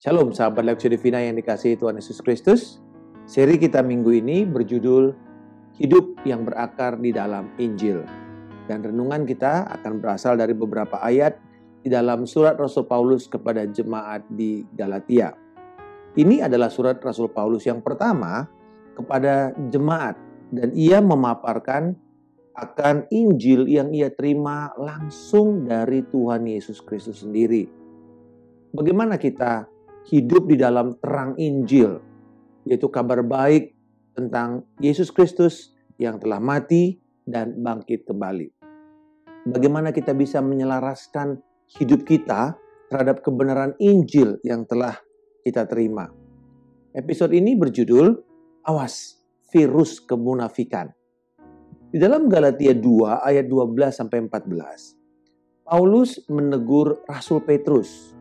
Shalom sahabat Lexio Divina yang dikasihi Tuhan Yesus Kristus. Seri kita minggu ini berjudul Hidup yang berakar di dalam Injil. Dan renungan kita akan berasal dari beberapa ayat di dalam surat Rasul Paulus kepada jemaat di Galatia. Ini adalah surat Rasul Paulus yang pertama kepada jemaat. Dan ia memaparkan akan Injil yang ia terima langsung dari Tuhan Yesus Kristus sendiri. Bagaimana kita hidup di dalam terang Injil, yaitu kabar baik tentang Yesus Kristus yang telah mati dan bangkit kembali. Bagaimana kita bisa menyelaraskan hidup kita terhadap kebenaran Injil yang telah kita terima. Episode ini berjudul, Awas Virus Kemunafikan. Di dalam Galatia 2 ayat 12-14, Paulus menegur Rasul Petrus,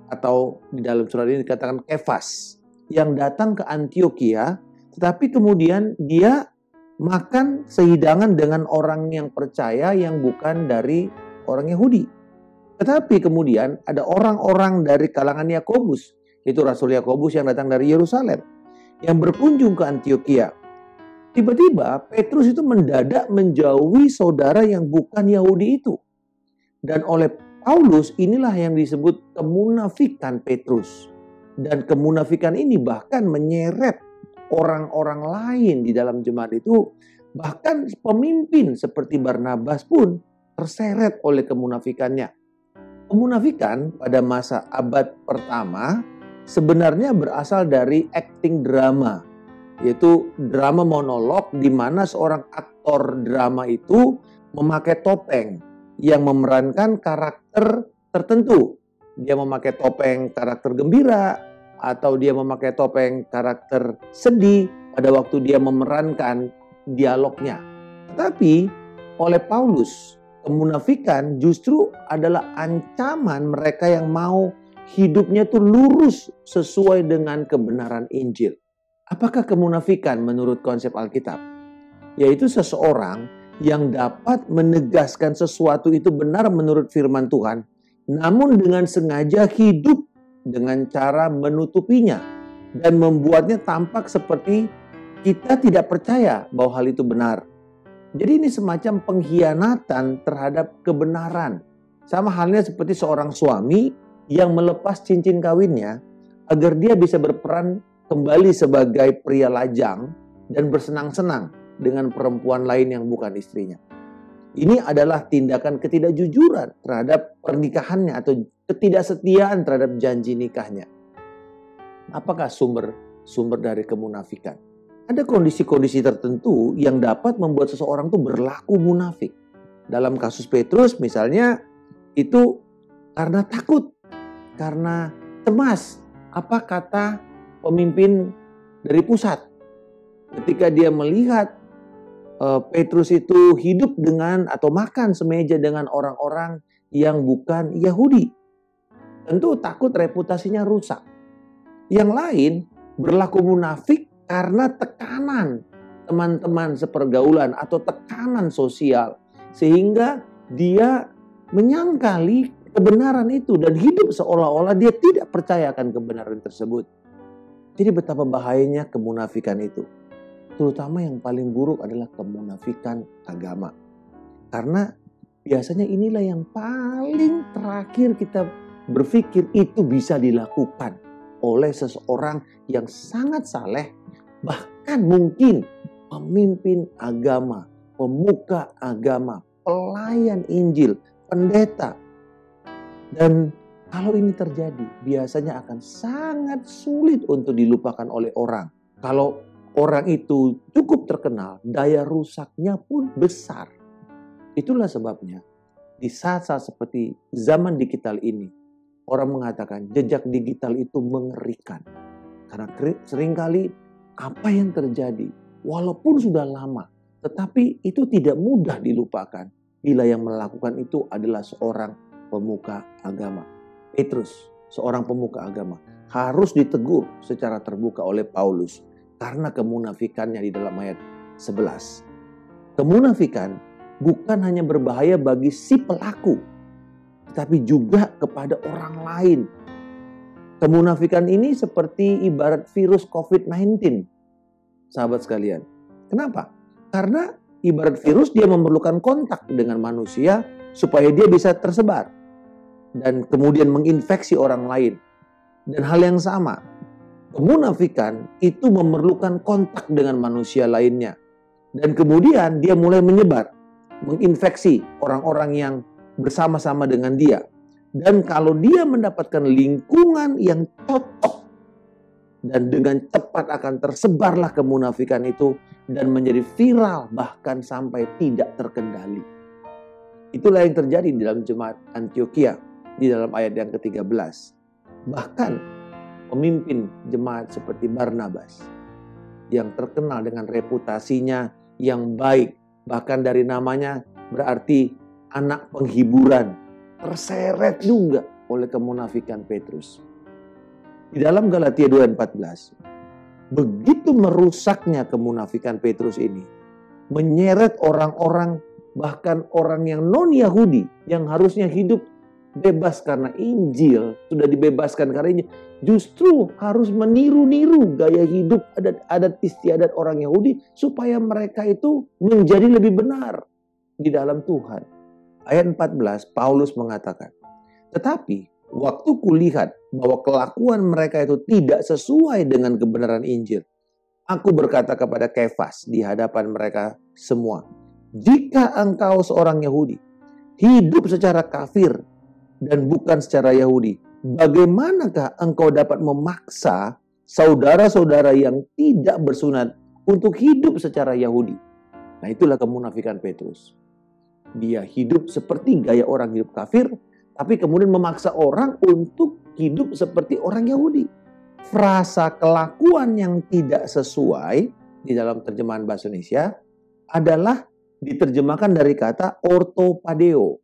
atau di dalam surat ini dikatakan Kefas, yang datang ke Antiokhia, tetapi kemudian dia makan sehidangan dengan orang yang percaya yang bukan dari orang Yahudi. Tetapi kemudian ada orang-orang dari kalangan Yakobus, yaitu Rasul Yakobus yang datang dari Yerusalem, yang berkunjung ke Antiokhia. Tiba-tiba Petrus itu mendadak menjauhi saudara yang bukan Yahudi itu. Dan oleh Paulus inilah yang disebut kemunafikan Petrus. Dan kemunafikan ini bahkan menyeret orang-orang lain di dalam jemaat itu. Bahkan pemimpin seperti Barnabas pun terseret oleh kemunafikannya. Kemunafikan pada masa abad pertama sebenarnya berasal dari acting drama. Yaitu drama monolog di mana seorang aktor drama itu memakai topeng yang memerankan karakter tertentu. Dia memakai topeng karakter gembira, atau dia memakai topeng karakter sedih pada waktu dia memerankan dialognya. Tetapi oleh Paulus, kemunafikan justru adalah ancaman mereka yang mau hidupnya itu lurus sesuai dengan kebenaran Injil. Apakah kemunafikan menurut konsep Alkitab? Yaitu seseorang yang dapat menegaskan sesuatu itu benar menurut firman Tuhan, namun dengan sengaja hidup dengan cara menutupinya dan membuatnya tampak seperti kita tidak percaya bahwa hal itu benar. Jadi ini semacam pengkhianatan terhadap kebenaran. Sama halnya seperti seorang suami yang melepas cincin kawinnya agar dia bisa berperan kembali sebagai pria lajang dan bersenang-senang dengan perempuan lain yang bukan istrinya. Ini adalah tindakan ketidakjujuran terhadap pernikahannya atau ketidaksetiaan terhadap janji nikahnya. Apakah sumber dari kemunafikan? Ada kondisi-kondisi tertentu yang dapat membuat seseorang itu berlaku munafik. Dalam kasus Petrus misalnya, itu karena takut, karena cemas. Apa kata pemimpin dari pusat? Ketika dia melihat Petrus itu hidup dengan atau makan semeja dengan orang-orang yang bukan Yahudi. Tentu takut reputasinya rusak. Yang lain berlaku munafik karena tekanan teman-teman sepergaulan atau tekanan sosial. Sehingga dia menyangkali kebenaran itu dan hidup seolah-olah dia tidak percaya akan kebenaran tersebut. Jadi betapa bahayanya kemunafikan itu. Terutama yang paling buruk adalah kemunafikan agama. Karena biasanya inilah yang paling terakhir kita berpikir itu bisa dilakukan oleh seseorang yang sangat saleh. Bahkan mungkin pemimpin agama, pemuka agama, pelayan Injil, pendeta. Dan kalau ini terjadi biasanya akan sangat sulit untuk dilupakan oleh orang. Kalau orang itu cukup terkenal, daya rusaknya pun besar. Itulah sebabnya di saat-saat seperti zaman digital ini, orang mengatakan jejak digital itu mengerikan. Karena seringkali apa yang terjadi, walaupun sudah lama, tetapi itu tidak mudah dilupakan bila yang melakukan itu adalah seorang pemuka agama. Petrus, seorang pemuka agama, harus ditegur secara terbuka oleh Paulus. Karena kemunafikannya di dalam ayat 11. Kemunafikan bukan hanya berbahaya bagi si pelaku, tetapi juga kepada orang lain. Kemunafikan ini seperti ibarat virus COVID-19, sahabat sekalian. Kenapa? Karena ibarat virus dia memerlukan kontak dengan manusia supaya dia bisa tersebar dan kemudian menginfeksi orang lain. Dan hal yang sama, kemunafikan itu memerlukan kontak dengan manusia lainnya. Dan kemudian dia mulai menyebar, menginfeksi orang-orang yang bersama-sama dengan dia. Dan kalau dia mendapatkan lingkungan yang cocok, dan dengan cepat akan tersebarlah kemunafikan itu dan menjadi viral bahkan sampai tidak terkendali. Itulah yang terjadi di dalam jemaat Antiokhia di dalam ayat yang ke-13. Bahkan pemimpin jemaat seperti Barnabas yang terkenal dengan reputasinya yang baik, bahkan dari namanya berarti anak penghiburan, terseret juga oleh kemunafikan Petrus. Di dalam Galatia 2:14, begitu merusaknya kemunafikan Petrus ini, menyeret orang-orang, bahkan orang yang non-Yahudi, yang harusnya hidup bebas karena Injil, sudah dibebaskan karena Injil, justru harus meniru-niru gaya hidup adat istiadat orang Yahudi, supaya mereka itu menjadi lebih benar di dalam Tuhan. Ayat 14, Paulus mengatakan, tetapi waktu kulihat bahwa kelakuan mereka itu tidak sesuai dengan kebenaran Injil, aku berkata kepada Kefas di hadapan mereka semua, jika engkau seorang Yahudi, hidup secara kafir dan bukan secara Yahudi, bagaimanakah engkau dapat memaksa saudara-saudara yang tidak bersunat untuk hidup secara Yahudi? Nah, itulah kemunafikan Petrus. Dia hidup seperti gaya orang hidup kafir, tapi kemudian memaksa orang untuk hidup seperti orang Yahudi. Frasa kelakuan yang tidak sesuai di dalam terjemahan bahasa Indonesia adalah diterjemahkan dari kata ortopadeo.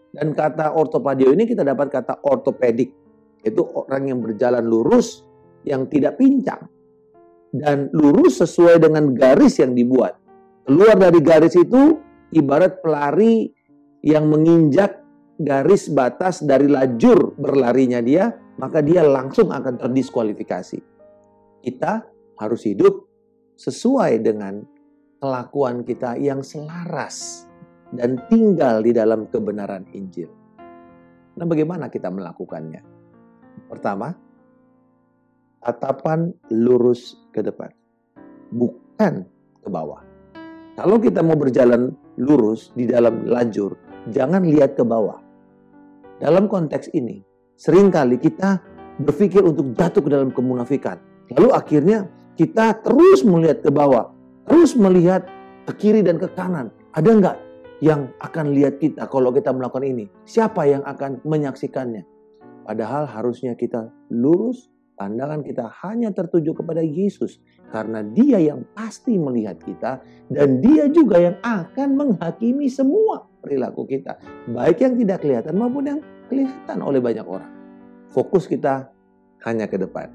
Dan kata ortopadeo ini kita dapat kata ortopedik, yaitu orang yang berjalan lurus, yang tidak pincang. Dan lurus sesuai dengan garis yang dibuat. Keluar dari garis itu ibarat pelari yang menginjak garis batas dari lajur berlarinya dia, maka dia langsung akan terdiskualifikasi. Kita harus hidup sesuai dengan kelakuan kita yang selaras dan tinggal di dalam kebenaran Injil. Nah, bagaimana kita melakukannya? Pertama, tatapan lurus ke depan, bukan ke bawah. Kalau kita mau berjalan lurus di dalam lajur, jangan lihat ke bawah. Dalam konteks ini, seringkali kita berpikir untuk jatuh ke dalam kemunafikan. Lalu akhirnya kita terus melihat ke bawah, terus melihat ke kiri dan ke kanan. Ada nggak yang akan lihat kita kalau kita melakukan ini? Siapa yang akan menyaksikannya? Padahal harusnya kita lurus, pandangan kita hanya tertuju kepada Yesus. Karena dia yang pasti melihat kita dan dia juga yang akan menghakimi semua perilaku kita. Baik yang tidak kelihatan maupun yang kelihatan oleh banyak orang. Fokus kita hanya ke depan.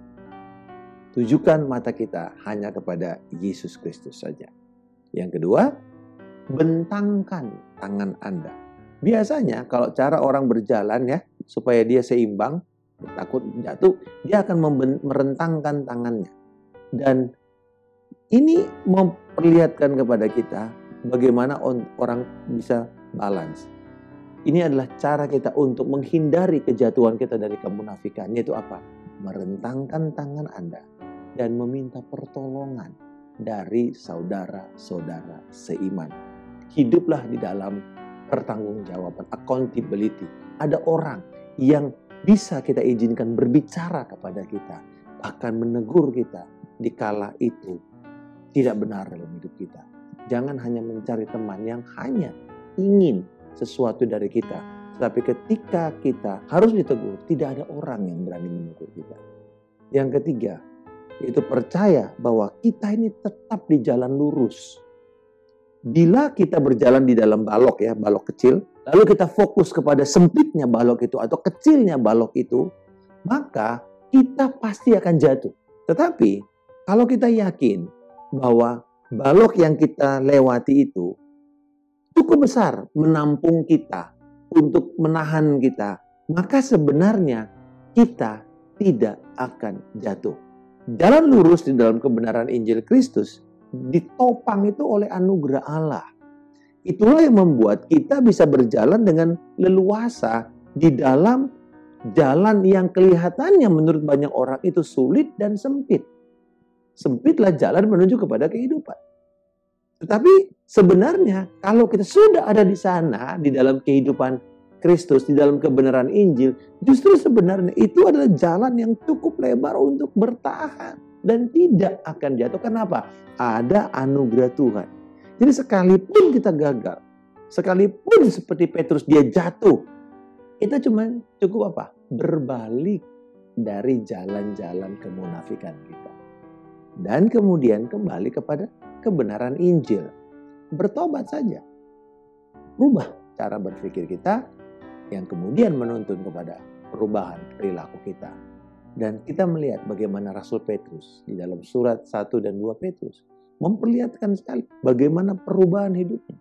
Tujukan mata kita hanya kepada Yesus Kristus saja. Yang kedua, bentangkan tangan Anda. Biasanya kalau cara orang berjalan ya, supaya dia seimbang, takut jatuh, dia akan merentangkan tangannya. Dan ini memperlihatkan kepada kita bagaimana orang bisa balance. Ini adalah cara kita untuk menghindari kejatuhan kita dari kemunafikan. Yaitu apa? Merentangkan tangan Anda dan meminta pertolongan dari saudara-saudara seiman. Hiduplah di dalam pertanggungjawaban, accountability. Ada orang yang bisa kita izinkan berbicara kepada kita, bahkan menegur kita dikala itu tidak benar dalam hidup kita. Jangan hanya mencari teman yang hanya ingin sesuatu dari kita. Tetapi ketika kita harus ditegur, tidak ada orang yang berani menegur kita. Yang ketiga, yaitu percaya bahwa kita ini tetap di jalan lurus. Bila kita berjalan di dalam balok ya, balok kecil, lalu kita fokus kepada sempitnya balok itu atau kecilnya balok itu, maka kita pasti akan jatuh. Tetapi kalau kita yakin bahwa balok yang kita lewati itu cukup besar menampung kita, untuk menahan kita, maka sebenarnya kita tidak akan jatuh. Jalan lurus di dalam kebenaran Injil Kristus ditopang itu oleh anugerah Allah. Itulah yang membuat kita bisa berjalan dengan leluasa di dalam jalan yang kelihatannya menurut banyak orang itu sulit dan sempit. Sempitlah jalan menuju kepada kehidupan. Tetapi sebenarnya kalau kita sudah ada di sana, di dalam kehidupan Kristus, di dalam kebenaran Injil, justru sebenarnya itu adalah jalan yang cukup lebar untuk bertahan dan tidak akan jatuh. Kenapa? Ada anugerah Tuhan. Jadi sekalipun kita gagal, sekalipun seperti Petrus dia jatuh, kita cuma cukup apa? Berbalik dari jalan-jalan kemunafikan kita. Dan kemudian kembali kepada kebenaran Injil. Bertobat saja. Rubah cara berpikir kita yang kemudian menuntun kepada perubahan perilaku kita. Dan kita melihat bagaimana Rasul Petrus di dalam surat 1 dan 2 Petrus memperlihatkan sekali bagaimana perubahan hidupnya.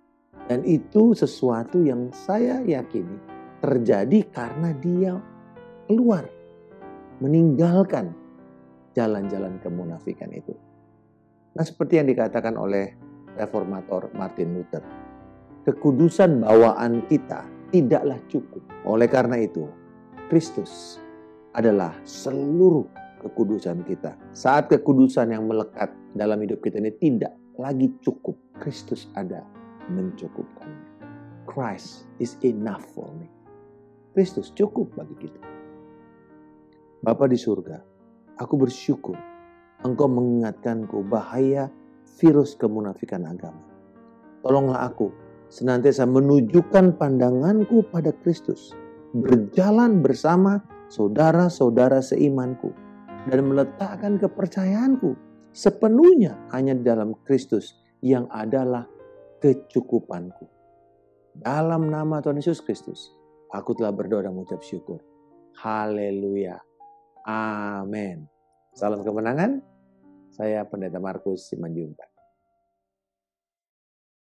Dan itu sesuatu yang saya yakini terjadi karena dia keluar, meninggalkan jalan-jalan kemunafikan itu. Nah, seperti yang dikatakan oleh reformator Martin Luther, kekudusan bawaan kita tidaklah cukup. Oleh karena itu, Kristus adalah seluruh kekudusan kita. Saat kekudusan yang melekat dalam hidup kita ini tidak lagi cukup, Kristus ada mencukupkan. Christ is enough for me. Kristus cukup bagi kita. Bapa di surga, aku bersyukur Engkau mengingatkanku bahaya virus kemunafikan agama. Tolonglah aku senantiasa menunjukkan pandanganku pada Kristus, berjalan bersama saudara-saudara seimanku, dan meletakkan kepercayaanku sepenuhnya hanya dalam Kristus yang adalah kecukupanku. Dalam nama Tuhan Yesus Kristus, aku telah berdoa dan mengucap syukur. Haleluya. Amin. Salam kemenangan. Saya Pendeta Markus Simanjuntak.